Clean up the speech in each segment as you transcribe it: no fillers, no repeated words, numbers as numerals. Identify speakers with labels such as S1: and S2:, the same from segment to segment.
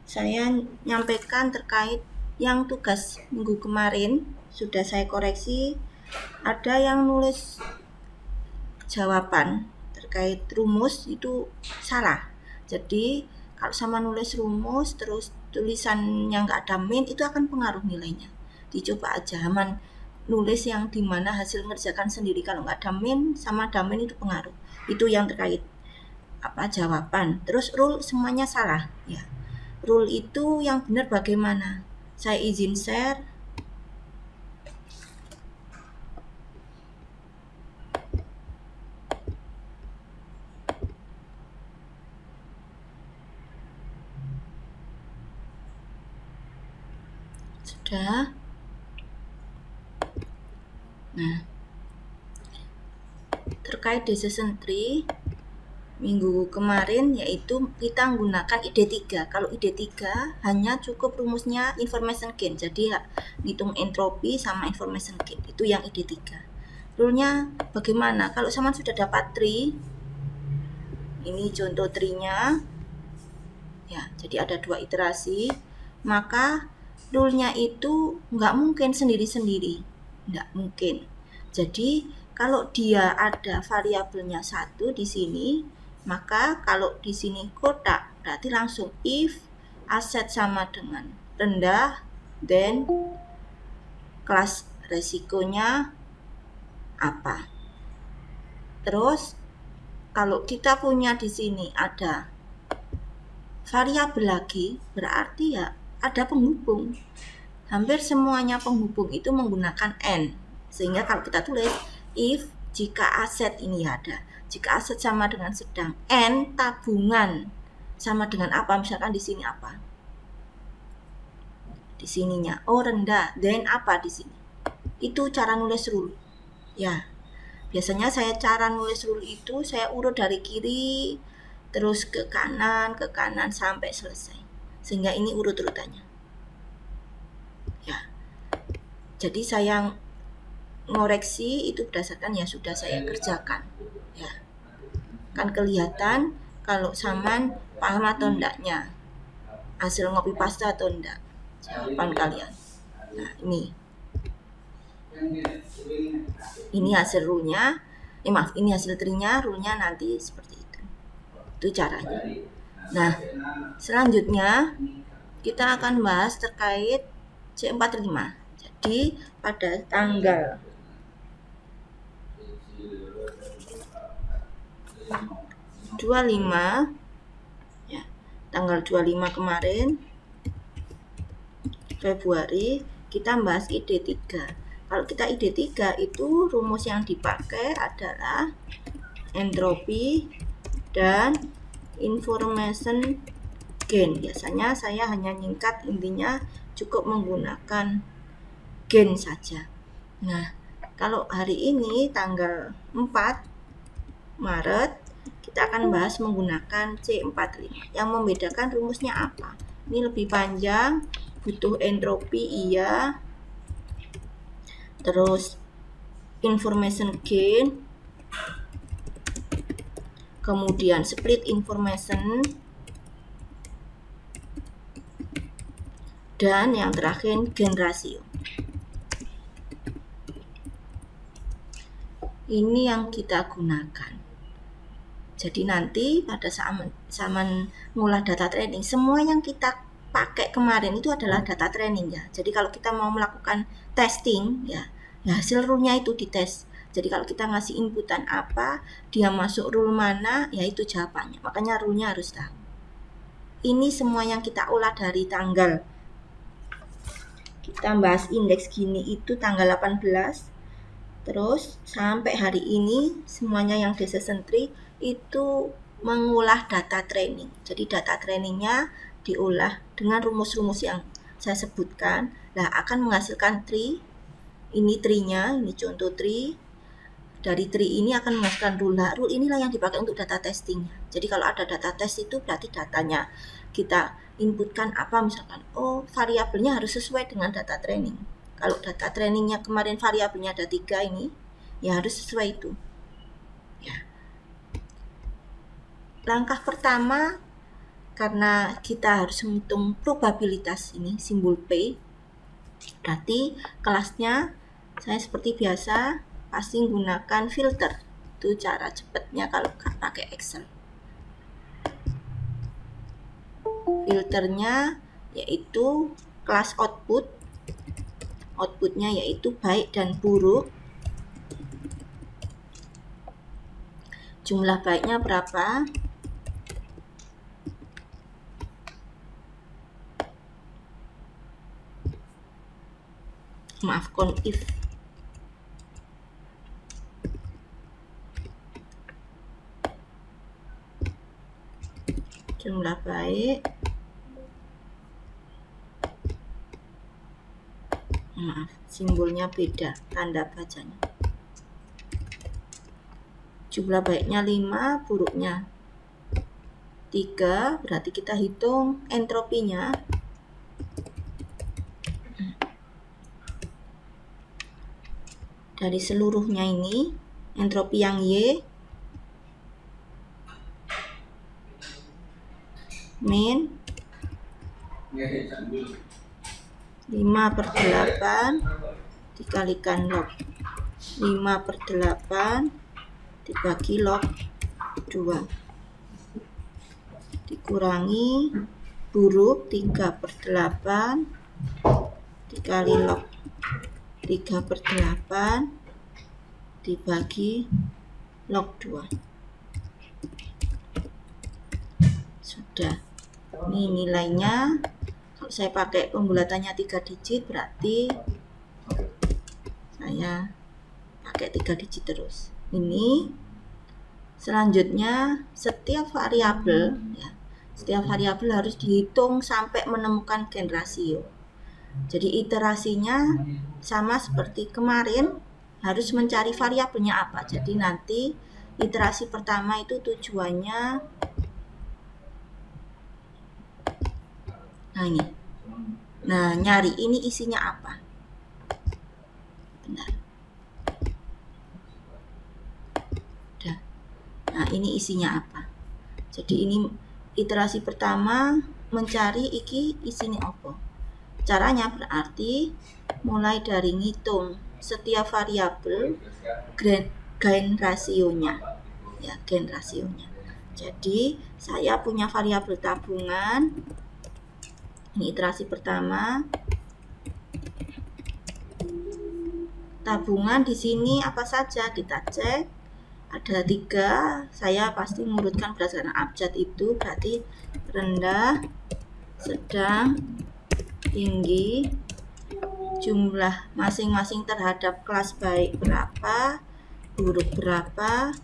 S1: saya nyampaikan terkait yang tugas minggu kemarin sudah saya koreksi. Ada yang nulis jawaban terkait rumus itu salah. Jadi kalau sama nulis rumus terus tulisan yang nggak ada min itu akan pengaruh nilainya. Dicoba aja aman nulis yang dimana hasil mengerjakan sendiri, kalau nggak ada min sama ada min itu pengaruh. Itu yang terkait jawaban. Terus rule semuanya salah ya. Rule itu yang benar bagaimana? Saya izin share. Sudah. Nah, terkait decision tree minggu kemarin yaitu kita menggunakan ID3. Kalau ID3 hanya cukup rumusnya information gain. Jadi ya, hitung entropi sama information gain. Itu yang ID3. Rule-nya bagaimana? Kalau sama sudah dapat tree, ini contoh tree-nya. Ya, jadi ada 2 iterasi. Maka rule-nya itu nggak mungkin sendiri-sendiri. Nggak mungkin. Jadi kalau dia ada variabelnya 1 di sini, maka kalau di sini kotak berarti langsung if aset sama dengan rendah, then kelas resikonya apa. Terus kalau kita punya di sini ada variabel lagi, berarti ya ada penghubung. Hampir semuanya penghubung itu menggunakan n. Sehingga kalau kita tulis if jika aset ini ada, jika aset sama dengan sedang, n tabungan sama dengan apa? Misalkan di sini apa? Di sininya oh rendah, then apa di sini? Itu cara nulis rule. Ya. Biasanya saya cara nulis rule itu saya urut dari kiri terus ke kanan sampai selesai. Sehingga ini urut-urutannya. Ya. Jadi saya ngoreksi itu berdasarkan ya sudah saya kerjakan. Ya. Kan kelihatan kalau saman paham atau enggaknya. Hasil ngopi pasta atau enggak. Jawaban kalian. Nah, ini. Ini hasil rule-nya. Ini hasil tree-nya, rule-nya nanti seperti itu. Itu caranya. Nah, selanjutnya kita akan bahas terkait C45. Jadi pada tanggal 25 ya, tanggal 25 kemarin Februari kita bahas ID3. Kalau kita ID3 itu rumus yang dipakai adalah entropi dan information gain. Biasanya saya hanya nyingkat, intinya cukup menggunakan gain saja. Nah, kalau hari ini tanggal 4 Maret kita akan bahas menggunakan C45. Yang membedakan rumusnya apa? Ini lebih panjang, butuh entropi iya. Terus information gain, kemudian split information, dan yang terakhir gain ratio. Ini yang kita gunakan. Jadi nanti pada zaman ngulah data training, semua yang kita pakai kemarin itu adalah data training ya. Jadi kalau kita mau melakukan testing ya hasil rule-nya itu dites. Jadi kalau kita ngasih inputan apa, dia masuk rule mana, ya itu jawabannya. Makanya rule-nya harus tahu. Ini semua yang kita olah dari tanggal. Kita bahas indeks gini itu tanggal 18. Terus sampai hari ini semuanya yang decision tree itu mengolah data training. Jadi data trainingnya diolah dengan rumus-rumus yang saya sebutkan. Nah, akan menghasilkan tree. Ini tree-nya, ini contoh tree. Dari tree ini akan menghasilkan rule. Nah, rule inilah yang dipakai untuk data testing. Jadi kalau ada data test itu berarti datanya kita inputkan apa, misalkan oh variabelnya harus sesuai dengan data training. Kalau data trainingnya kemarin variabelnya ada 3 ini, ya harus sesuai itu. Ya. Langkah pertama, karena kita harus menghitung probabilitas ini, simbol P, berarti kelasnya saya seperti biasa pasti menggunakan filter. Itu cara cepatnya kalau pakai Excel. Filternya yaitu kelas output. Outputnya yaitu baik dan buruk. Jumlah baiknya berapa? Maaf, if. Jumlah baik. Maaf, simbolnya beda, tanda bacanya. Jumlah baiknya 5, buruknya 3, berarti kita hitung entropinya. Dari seluruhnya ini, entropi yang Y, min 5/8 dikalikan log 5/8 dibagi log 2 dikurangi buruk 3/8 dikali log 3/8 dibagi log 2. Sudah. Ini nilainya. Kalau saya pakai pembulatannya 3 digit, berarti saya pakai 3 digit terus. Ini selanjutnya setiap variabel ya, setiap variabel harus dihitung sampai menemukan gain rasio. Jadi iterasinya sama seperti kemarin, harus mencari variabelnya apa. Jadi nanti iterasi pertama itu tujuannya, nah ini, nah nyari ini isinya apa. Benar. Udah. Nah ini isinya apa. Jadi ini iterasi pertama mencari isinya apa. Caranya berarti mulai dari ngitung setiap variabel gain rasionya ya, gain rasionya. Jadi saya punya variabel tabungan, ini iterasi pertama. Tabungan di sini apa saja kita cek, ada 3. Saya pasti mengurutkan berdasarkan abjad, itu berarti rendah, sedang, tinggi. Jumlah masing-masing terhadap kelas baik berapa, buruk berapa.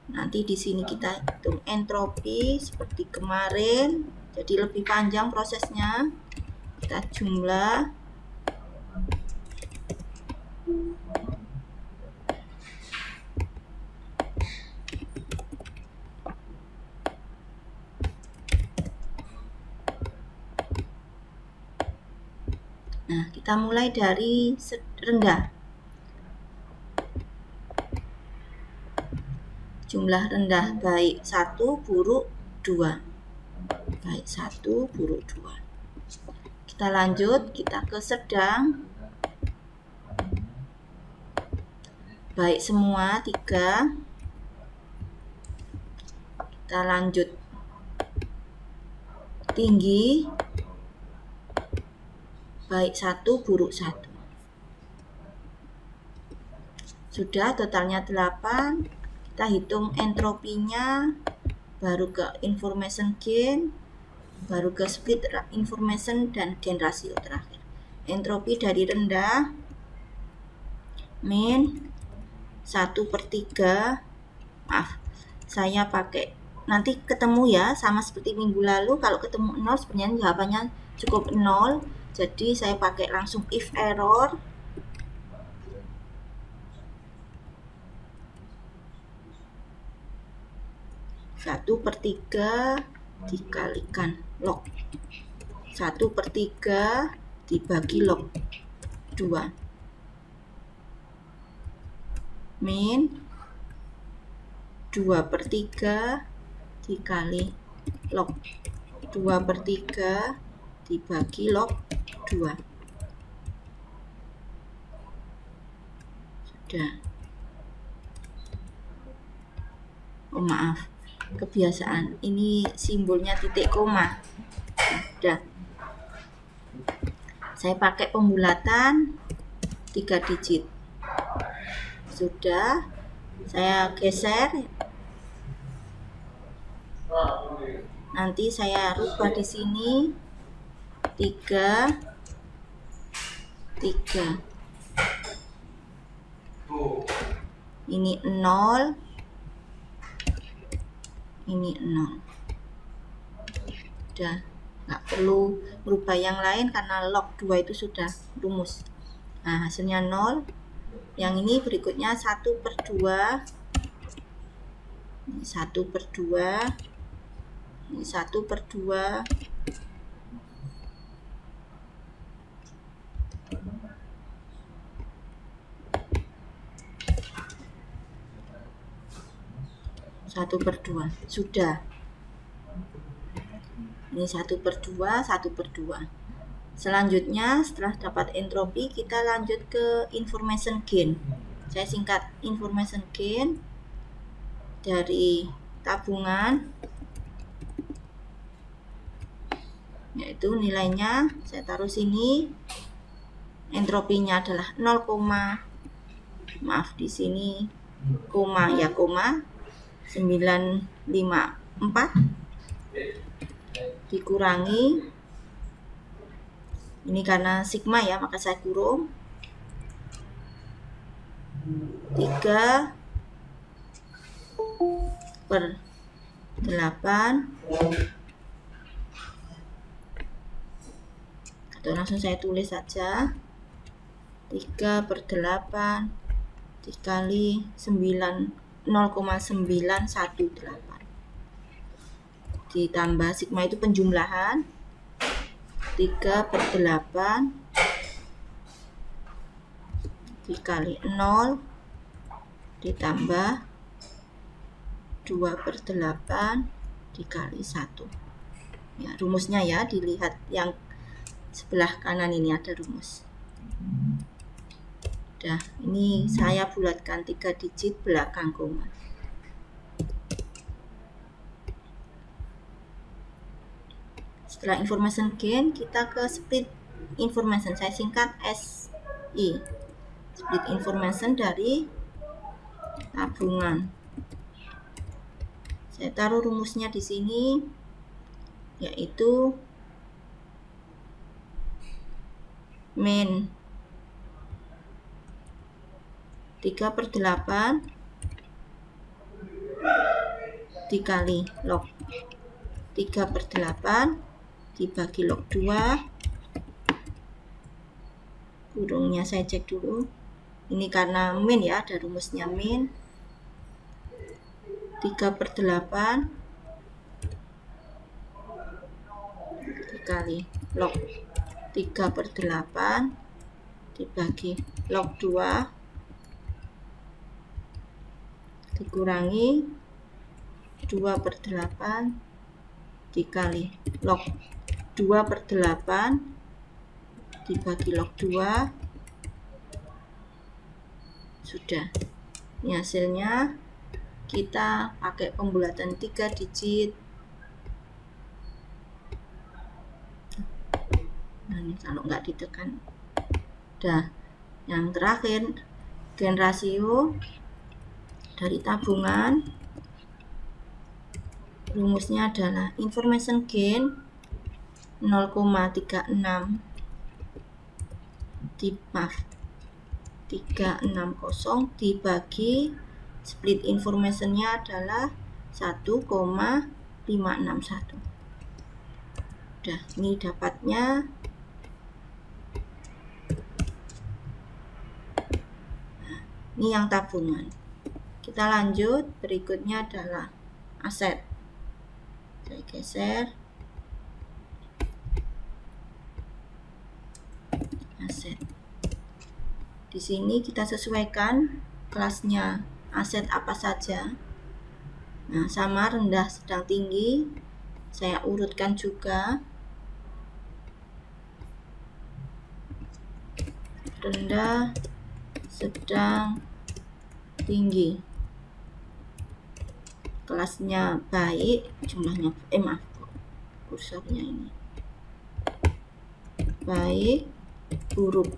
S1: Nanti di sini kita hitung entropi seperti kemarin, jadi lebih panjang prosesnya. Kita jumlah. Nah, kita mulai dari rendah. Jumlah rendah baik 1, buruk 2. Baik 1, buruk 2. Kita lanjut, kita ke sedang. Baik semua 3. Kita lanjut tinggi. Baik 1, buruk 1. Sudah, totalnya 8. Kita hitung entropinya, baru ke information gain, baru ke split information, dan gain rasio terakhir. Entropi dari rendah, min 1/3. Maaf, saya pakai, nanti ketemu ya, sama seperti minggu lalu. Kalau ketemu 0 sebenarnya jawabannya cukup 0. Jadi saya pakai langsung if error. Satu per 3 dikalikan log 1/3 dibagi log 2 min 2/3 dikali log 2/3 dibagi log 2. Sudah. Oh maaf, kebiasaan. Ini simbolnya titik koma. Sudah. Saya pakai pembulatan 3 digit. Sudah. Saya geser. Nanti saya rubah di sini 3. Ini 0. Ini 0. Udah, nggak perlu merubah yang lain karena log 2 itu sudah rumus. Nah, hasilnya 0. Yang ini berikutnya 1/2. Ini 1/2. Ini 1/2. Sudah. Ini 1/2, 1/2. Selanjutnya setelah dapat entropi kita lanjut ke information gain. Saya singkat information gain dari tabungan, yaitu nilainya saya taruh sini. Entropinya adalah 0, maaf di sini koma ya koma 954 dikurangi, ini karena sigma ya maka saya kurung 3/8, atau langsung saya tulis saja 3/8 dikali 0,918 ditambah sigma itu penjumlahan 3/8 dikali 0 ditambah 2/8 dikali 1. Ya, rumusnya ya dilihat yang sebelah kanan ini ada rumus. Udah, ini saya bulatkan 3 digit belakang koma. Setelah information gain kita ke split information, saya singkat SI. Split information dari tabungan. Saya taruh rumusnya di sini, yaitu min 3/8 dikali log 3/8 dibagi log 2, kurungnya saya cek dulu, ini karena min ya, ada rumusnya min 3/8 dikali log 3/8 dibagi log 2 dikurangi 2/8 dikali log 2/8 dibagi log 2. Sudah. Ini hasilnya. Kita pakai pembulatan 3 digit. Nah, ini kalau nggak ditekan. Udah. Yang terakhir, gain rasio dari tabungan. Rumusnya adalah information gain 0,36 360 dibagi split informationnya adalah 1,561. Udah, ini dapatnya. Nah, ini yang tabungan. Kita lanjut, berikutnya adalah aset. Saya geser aset. Di sini kita sesuaikan kelasnya aset apa saja. Nah, sama, rendah, sedang, tinggi. Saya urutkan juga. Rendah, sedang, tinggi. Kelasnya baik, jumlahnya maaf, kursornya ini. Baik, buruk,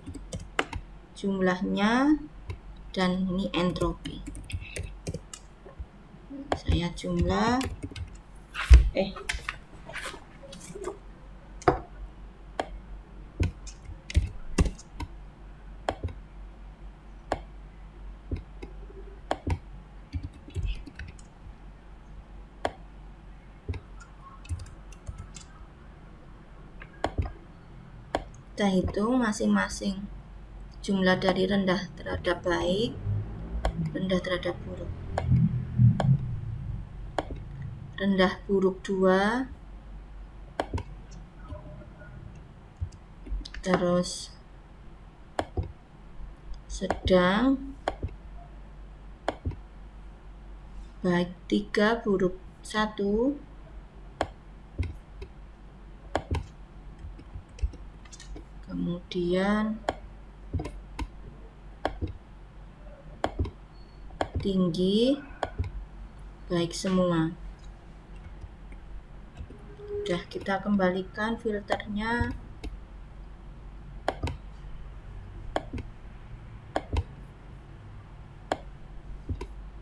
S1: jumlahnya, dan ini entropi. Saya jumlah kita hitung masing-masing jumlah dari rendah terhadap baik, rendah terhadap buruk. Rendah buruk 2, terus sedang baik 3, buruk 1, kemudian tinggi baik semua. Udah, kita kembalikan filternya.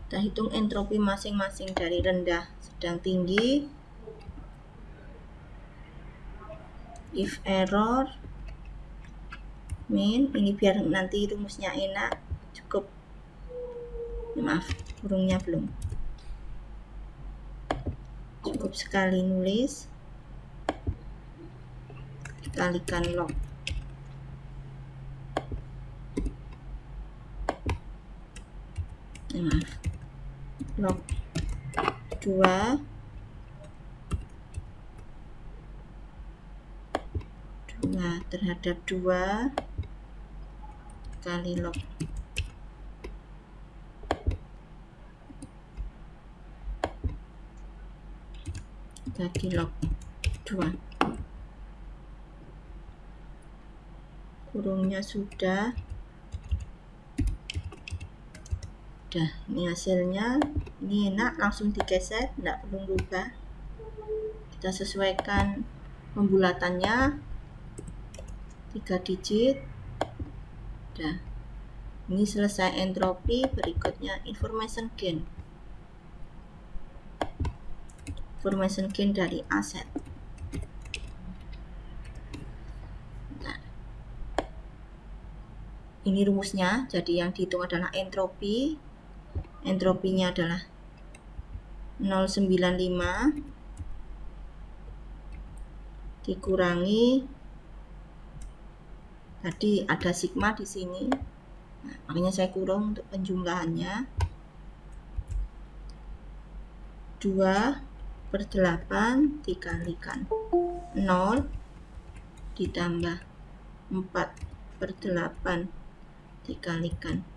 S1: Kita hitung entropi masing-masing dari rendah, sedang, tinggi. If error min, ini biar nanti rumusnya enak, cukup, maaf, hurufnya belum, cukup sekali nulis, dikalikan log. Maaf, log 2 terhadap 2 kali log bagi log 2. Kurungnya sudah. Udah, ini hasilnya. Ini enak, langsung digeser, tidak perlu berubah. Kita sesuaikan pembulatannya 3 digit. Udah, ini selesai entropi. Berikutnya information gain. Information gain dari aset. Nah, ini rumusnya. Jadi yang dihitung adalah entropi. Entropinya adalah 0,95 dikurangi, tadi ada sigma di sini. Nah, makanya saya kurung untuk penjumlahannya. 2/8 dikalikan 0 ditambah 4/8 dikalikan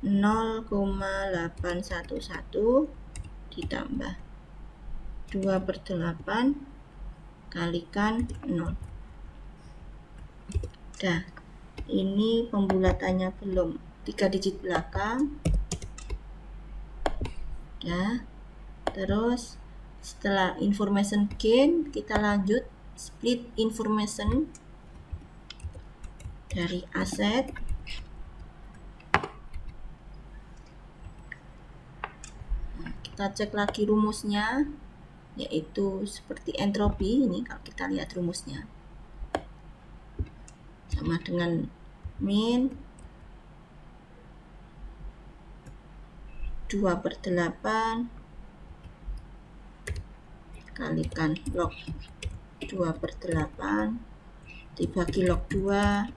S1: 0,811 ditambah 2/8 kalikan 0. Udah, ini pembulatannya belum, 3 digit belakang. Udah, terus setelah information gain kita lanjut split information dari aset. Kita cek lagi rumusnya, yaitu seperti entropi. Ini kalau kita lihat rumusnya sama dengan min 2/8 kalikan log 2/8 dibagi log 2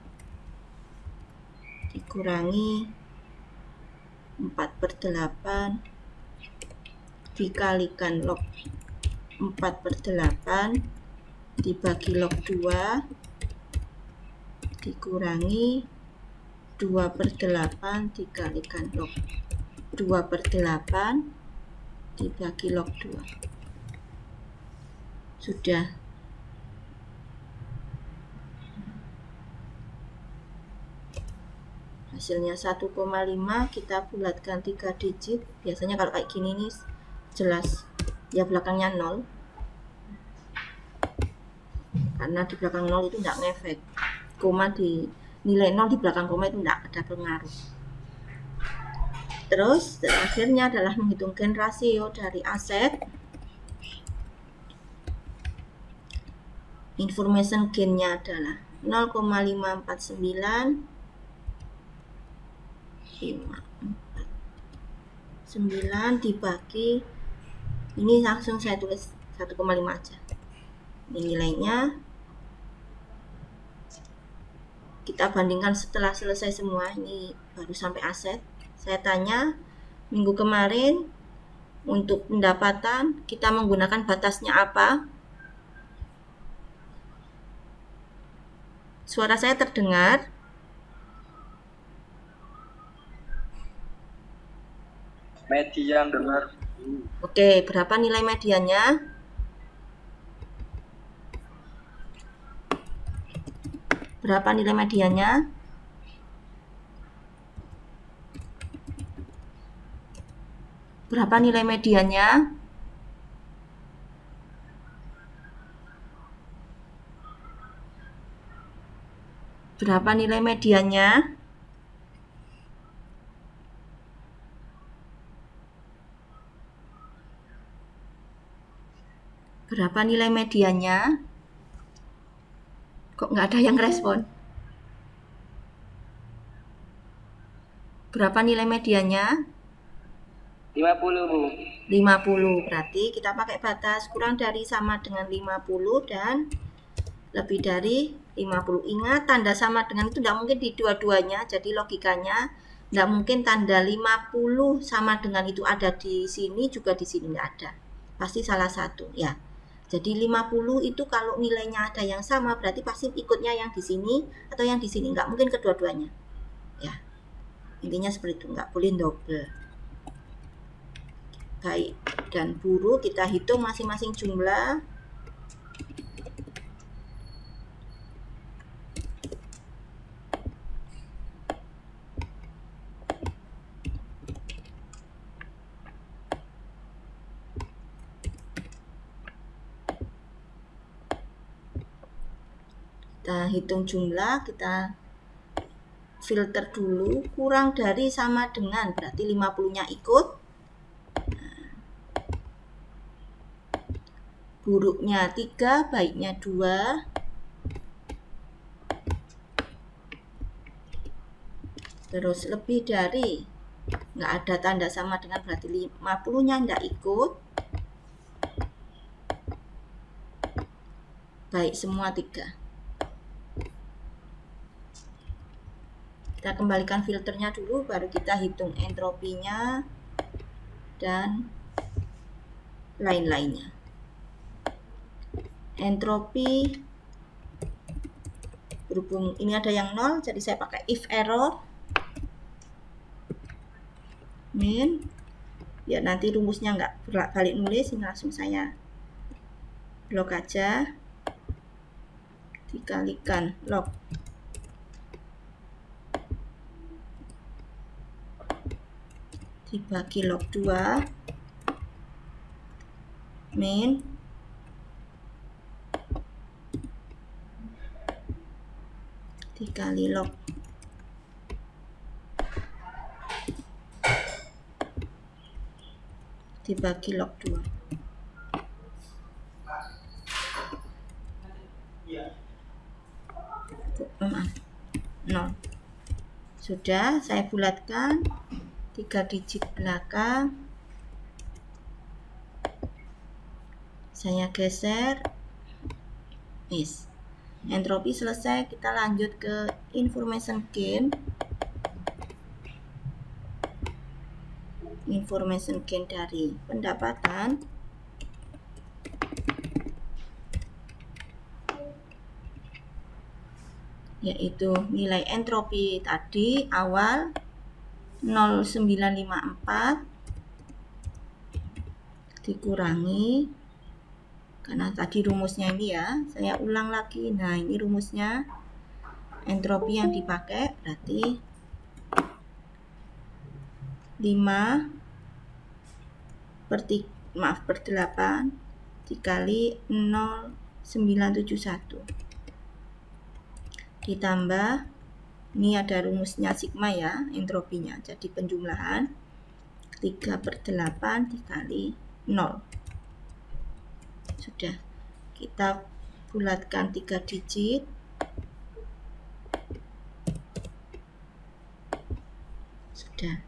S1: dikurangi 4/8 dikalikan log 4/8 dibagi log 2 dikurangi 2/8 dikalikan log 2/8 dibagi log 2. Sudah. Hasilnya 1,5, kita bulatkan 3 digit. Biasanya kalau kayak gini nih jelas ya belakangnya 0, karena di belakang 0 itu tidak ngefek. Koma di nilai 0 di belakang koma itu tidak ada pengaruh. Terus terakhirnya adalah menghitungkan rasio dari aset. Information gain-nya adalah 0,549 9 dibagi, ini langsung saya tulis 1,5 aja. Ini nilainya. Kita bandingkan setelah selesai semua, ini baru sampai aset. Saya tanya, minggu kemarin untuk pendapatan kita menggunakan batasnya apa? Suara saya terdengar?
S2: Median dengar.
S1: Oke, berapa nilai mediannya? Berapa nilai mediannya? Berapa nilai mediannya? Berapa nilai mediannya? Berapa nilai mediannya? Kok nggak ada yang respon? Berapa nilai mediannya?
S2: 50.
S1: 50. Berarti kita pakai batas kurang dari sama dengan 50 dan lebih dari 50. Ingat, tanda sama dengan itu tidak mungkin di dua-duanya. Jadi logikanya tidak mungkin tanda 50 sama dengan itu ada di sini juga di sini nggak ada. Pasti salah satu ya. Jadi 50 itu kalau nilainya ada yang sama berarti pasti ikutnya yang di sini atau yang di sini, nggak mungkin kedua-duanya. Ya. Intinya seperti itu, nggak boleh double. Baik dan buruk kita hitung masing-masing jumlah. Kita hitung jumlah, kita filter dulu, kurang dari sama dengan berarti 50-nya ikut. Buruknya 3, baiknya 2. Terus lebih dari, nggak ada tanda sama dengan berarti 50-nya nggak ikut. Baik semua 3. Kita kembalikan filternya dulu, baru kita hitung entropinya dan lain-lainnya. Entropi berhubung ini ada yang 0, jadi saya pakai if error min, biar nanti rumusnya nggak bolak-balik nulis. Ini langsung saya blok aja, dikalikan log dibagi log 2 min dikali log dibagi log 2. Maaf, 0. Sudah saya bulatkan 3 digit belakang, saya geser, yes. Entropi selesai, kita lanjut ke information gain. Information gain dari pendapatan yaitu nilai entropi tadi awal 0,954 dikurangi Karena tadi rumusnya ini ya, saya ulang lagi. Nah, ini rumusnya. Entropi yang dipakai berarti 5 per 8 dikali 0,971 ditambah, ini ada rumusnya sigma ya, entropinya. Jadi penjumlahan 3 per 8 dikali 0. Sudah, kita bulatkan 3 digit. Sudah.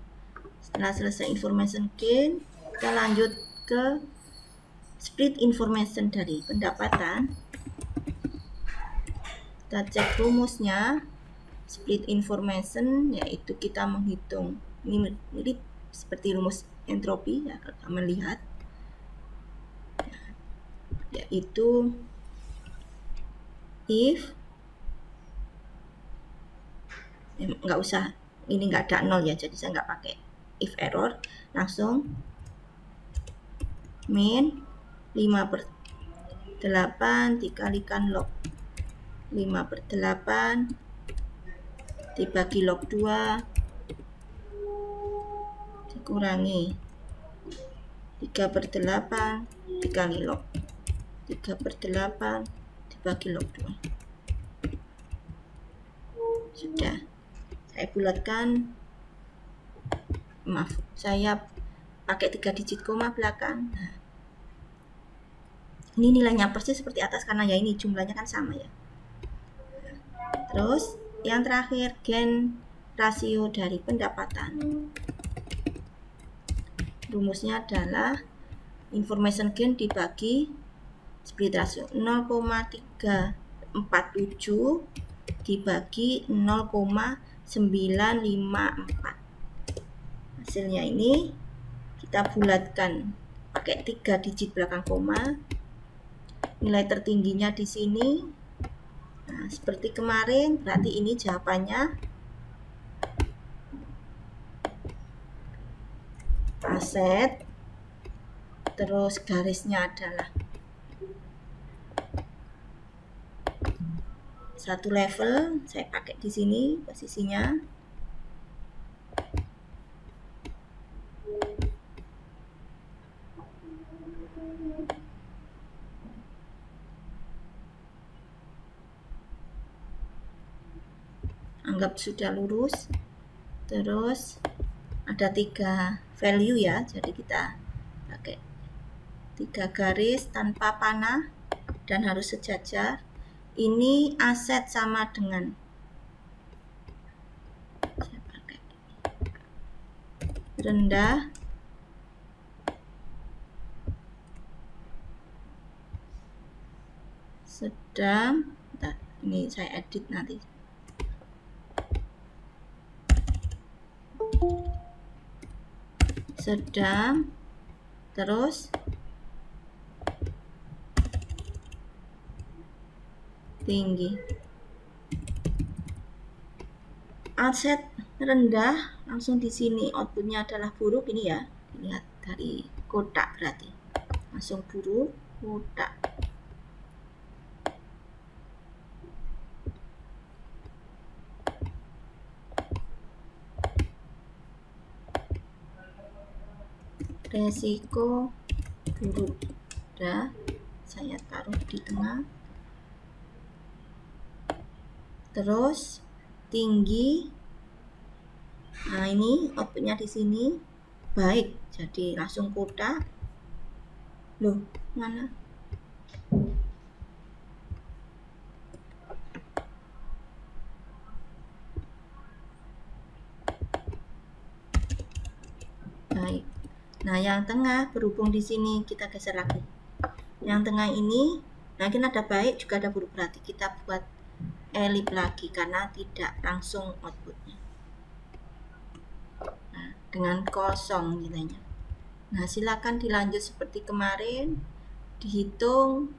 S1: Setelah selesai information gain, kita lanjut ke split information dari pendapatan. Kita cek rumusnya. Split information yaitu kita menghitung, ini mirip seperti rumus entropi ya, kalau kita melihat, yaitu if, nggak usah, ini nggak ada 0 ya, jadi saya nggak pakai if error, langsung min 5 per 8 dikalikan log 5 per 8 dibagi log 2 dikurangi 3 per 8 dikali log 3 per 8 dibagi log 2. Sudah, saya bulatkan, maaf, saya pakai 3 digit koma belakang. Nah, ini nilainya persis seperti atas karena ya ini jumlahnya kan sama ya. Terus yang terakhir, gain rasio dari pendapatan. Rumusnya adalah information gain dibagi split rasio 0,347 dibagi 0,954. Hasilnya ini kita bulatkan pakai 3 digit belakang koma. Nilai tertingginya di sini. Nah, seperti kemarin, berarti ini jawabannya aset, terus garisnya adalah 1 level, saya pakai di sini posisinya. Anggap sudah lurus. Terus ada 3 value ya, jadi kita pakai 3 garis tanpa panah dan harus sejajar. Ini aset sama dengan, saya pakai rendah, sedang. Nah, ini saya edit nanti. Sedang, terus tinggi. Aset rendah langsung di sini, outputnya adalah buruk. Ini ya, dilihat dari kotak, berarti langsung buruk kotak. Resiko buruk, udah saya taruh di tengah. Terus tinggi, nah ini outputnya di sini baik, jadi langsung kotak. Loh, mana? Baik. Nah, yang tengah berhubung di sini kita geser lagi. Yang tengah ini, nah ini ada baik juga ada buruk, berarti kita buat elip lagi karena tidak langsung outputnya. Nah, dengan kosong nilainya. Nah, silakan dilanjut seperti kemarin, dihitung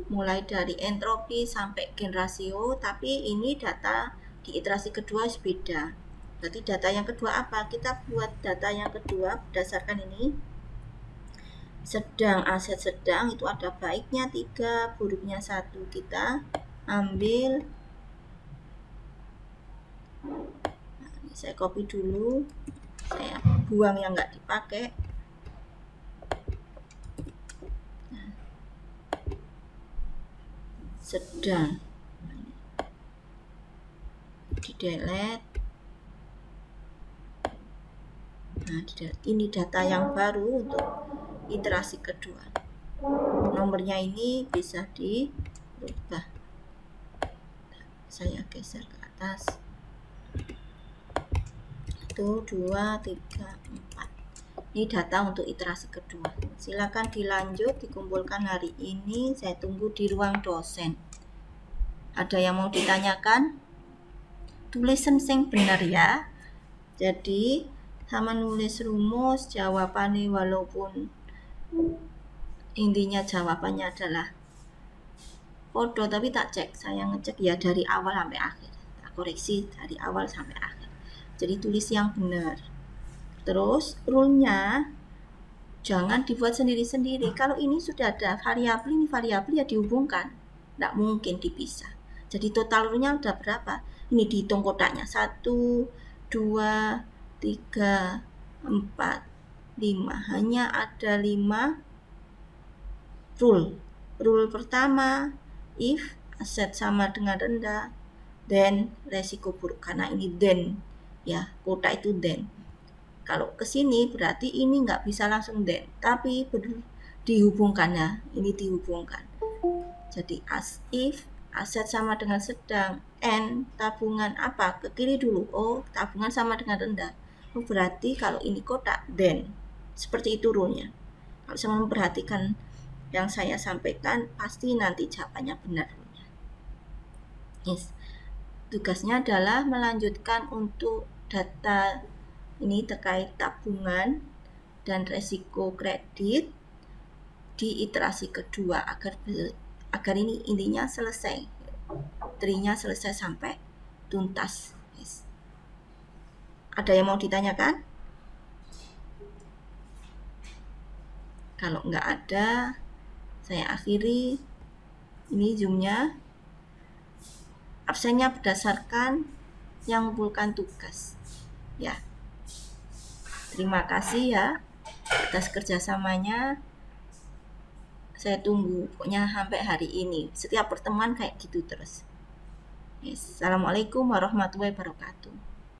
S1: mulai dari entropi sampai gain rasio, tapi ini data di iterasi kedua beda. Berarti data yang kedua apa? Kita buat data yang kedua berdasarkan ini. sedang, aset sedang itu ada baiknya 3, buruknya 1. Kita ambil, nah, ini saya copy dulu, saya buang yang nggak dipakai. Nah, sedang di delete. Nah, ini data yang baru untuk iterasi kedua. Nomornya ini bisa dirubah. Saya geser ke atas. 1, 2, 3, 4. Ini data untuk iterasi kedua. Silakan dilanjut, dikumpulkan hari ini. Saya tunggu di ruang dosen. Ada yang mau ditanyakan? Tulisan sing benar ya. Jadi sama nulis rumus jawabannya, walaupun intinya jawabannya adalah foto, tapi tak cek, saya ngecek ya dari awal sampai akhir, tak koreksi dari awal sampai akhir. Jadi tulis yang benar. Terus rule-nya jangan dibuat sendiri-sendiri. Kalau ini sudah ada variabel, ini variabel ya dihubungkan, tidak mungkin dipisah. Jadi total rule-nya udah berapa? Ini dihitung kotaknya 1, 2, 3, 4, 5. Hanya ada 5 rule. Rule pertama, if aset sama dengan rendah, then resiko buruk, karena ini then ya, kotak itu then. Kalau ke sini berarti ini nggak bisa langsung then, tapi dihubungkan ya, ini dihubungkan. Jadi as if aset sama dengan sedang, and tabungan apa? Ke kiri dulu. Oh, tabungan sama dengan rendah. Oh, berarti kalau ini kotak, then. Seperti itu rule-nya. Kalau saya memperhatikan yang saya sampaikan, pasti nanti jawabannya benar. Yes. Tugasnya adalah melanjutkan untuk data ini terkait tabungan dan resiko kredit di iterasi kedua agar ini intinya selesai, trinya selesai sampai tuntas. Yes. Ada yang mau ditanyakan? Kalau nggak ada, saya akhiri ini zoomnya. Absennya berdasarkan yang mengumpulkan tugas. Ya, terima kasih ya atas kerjasamanya. Saya tunggu pokoknya sampai hari ini. Setiap pertemuan kayak gitu terus. Yes. Assalamualaikum warahmatullahi wabarakatuh.